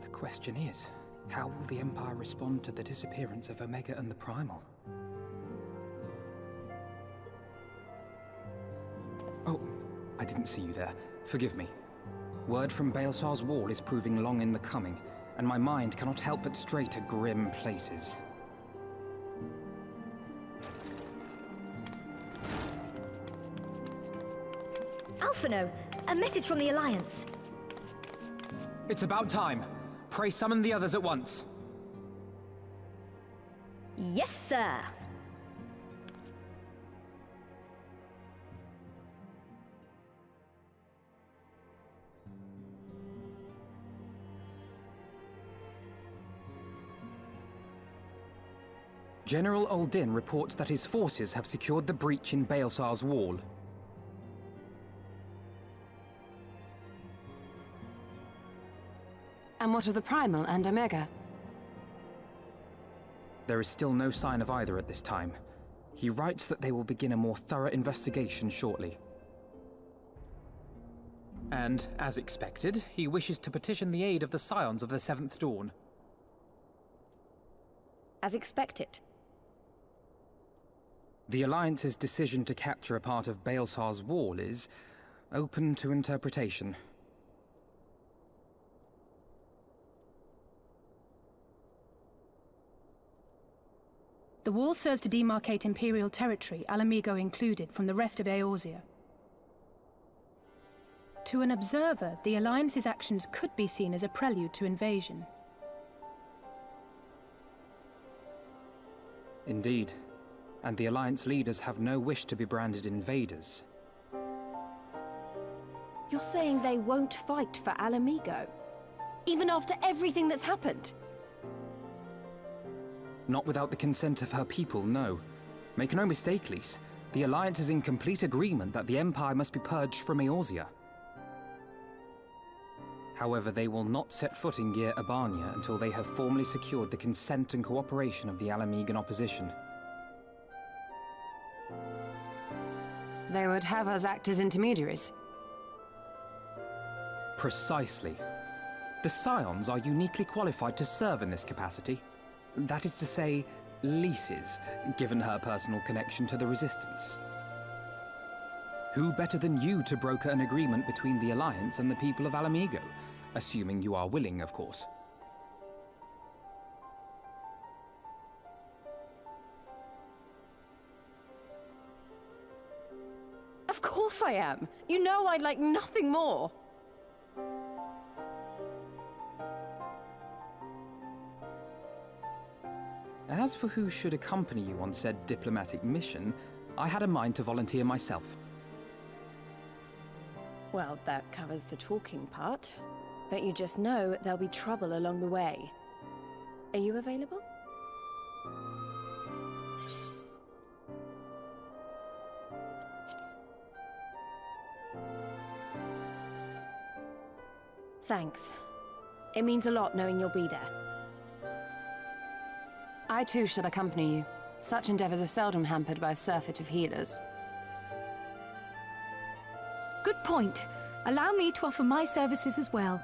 The question is, how will the Empire respond to the disappearance of Omega and the Primal? Oh, I didn't see you there. Forgive me. Word from Baelsar's wall is proving long in the coming, and my mind cannot help but stray to grim places. Alphino, a message from the Alliance. It's about time. Pray summon the others at once. Yes, sir. General Uldin reports that his forces have secured the breach in Baelsar's wall. And what of the Primal and Omega? There is still no sign of either at this time. He writes that they will begin a more thorough investigation shortly. And, as expected, he wishes to petition the aid of the Scions of the Seventh Dawn. As expected. The Alliance's decision to capture a part of Baelsar's wall is open to interpretation. The wall serves to demarcate Imperial territory, Alamigo included, from the rest of Eorzea. To an observer, the Alliance's actions could be seen as a prelude to invasion. Indeed. And the Alliance leaders have no wish to be branded invaders. You're saying they won't fight for Alamigo? Even after everything that's happened? Not without the consent of her people, no. Make no mistake, Lys. The Alliance is in complete agreement that the Empire must be purged from Eorzea. However, they will not set foot in Gyr Abania until they have formally secured the consent and cooperation of the Alamigan opposition. They would have us act as intermediaries. Precisely. The Scions are uniquely qualified to serve in this capacity. That is to say, Lys's, given her personal connection to the Resistance. Who better than you to broker an agreement between the Alliance and the people of Alamigo? Assuming you are willing, of course. Of course I am! You know I'd like nothing more! As for who should accompany you on said diplomatic mission, I had a mind to volunteer myself. Well, that covers the talking part. But you just know there'll be trouble along the way. Are you available? Thanks. It means a lot knowing you'll be there. I too shall accompany you. Such endeavors are seldom hampered by a surfeit of healers. Good point. Allow me to offer my services as well.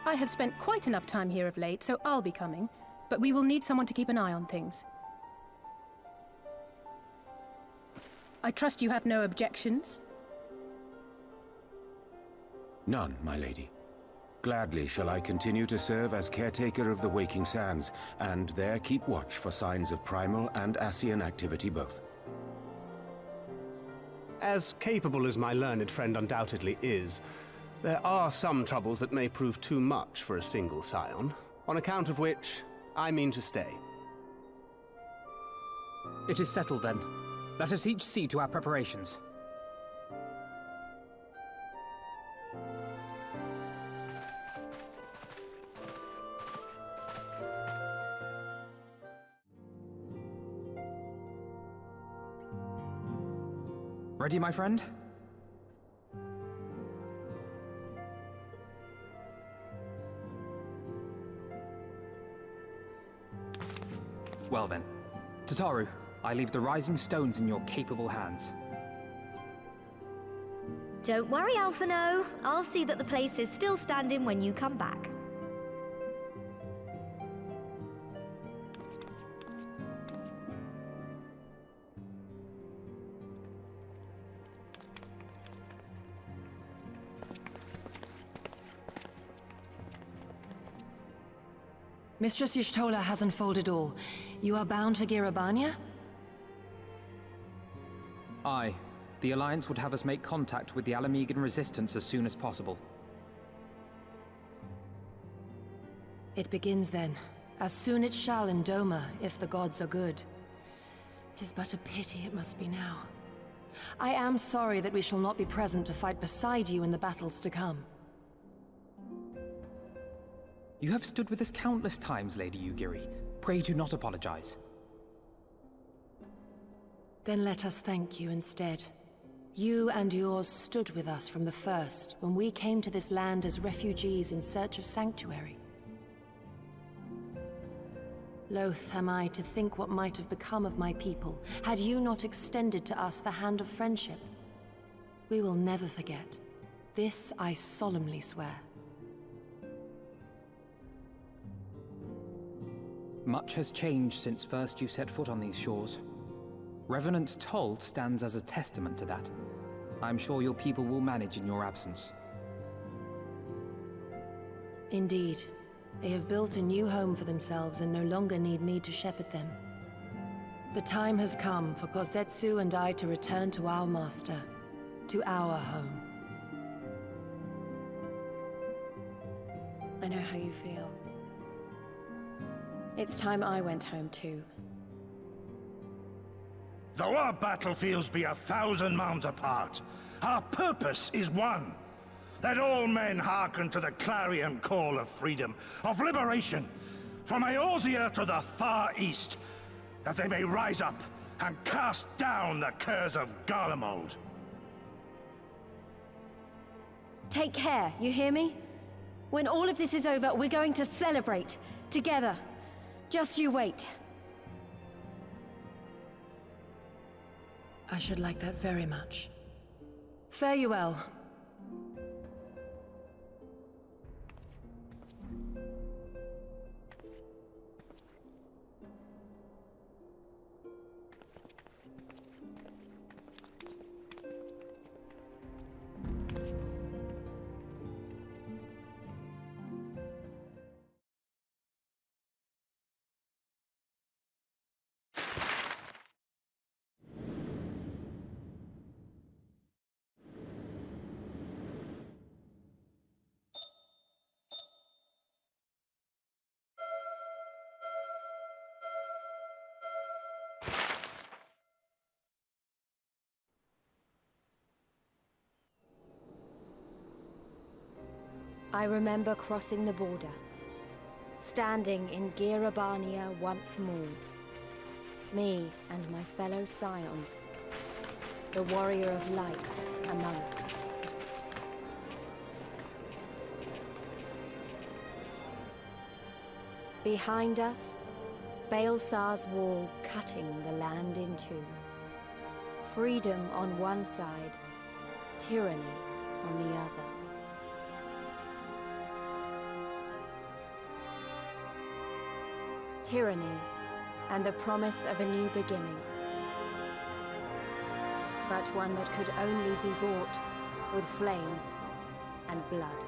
I have spent quite enough time here of late, so I'll be coming. But we will need someone to keep an eye on things. I trust you have no objections? None, my lady. Gladly shall I continue to serve as caretaker of the Waking Sands, and there keep watch for signs of primal and Ascian activity both. As capable as my learned friend undoubtedly is, there are some troubles that may prove too much for a single scion, on account of which I mean to stay. It is settled then. Let us each see to our preparations. Ready, my friend? Well then, Tataru, I leave the rising stones in your capable hands. Don't worry, Alphino. I'll see that the place is still standing when you come back. Mistress Y'shtola has unfolded all. You are bound for Girabania? Aye. The Alliance would have us make contact with the Alamegan resistance as soon as possible. It begins then. As soon it shall in Doma, if the gods are good. 'Tis but a pity it must be now. I am sorry that we shall not be present to fight beside you in the battles to come. You have stood with us countless times, Lady Yugiri. Pray do not apologize. Then let us thank you instead. You and yours stood with us from the first, when we came to this land as refugees in search of sanctuary. Loath am I to think what might have become of my people, had you not extended to us the hand of friendship. We will never forget. This I solemnly swear. Much has changed since first you set foot on these shores. Revenant Toll stands as a testament to that. I'm sure your people will manage in your absence. Indeed. They have built a new home for themselves and no longer need me to shepherd them. The time has come for Kozetsu and I to return to our master, to our home. I know how you feel. It's time I went home too. Though our battlefields be 1,000 mounds apart, our purpose is one. Let all men hearken to the clarion call of freedom, of liberation, from Eorzea to the far east, that they may rise up and cast down the curse of Garlemald. Take care, you hear me? When all of this is over, we're going to celebrate, together. Just you wait. I should like that very much. Fare you well. I remember crossing the border, standing in Girabania once more. Me and my fellow scions, the warrior of light among us. Behind us, Baelsar's wall cutting the land in two. Freedom on one side, tyranny on the other. Tyranny and the promise of a new beginning. But one that could only be bought with flames and blood.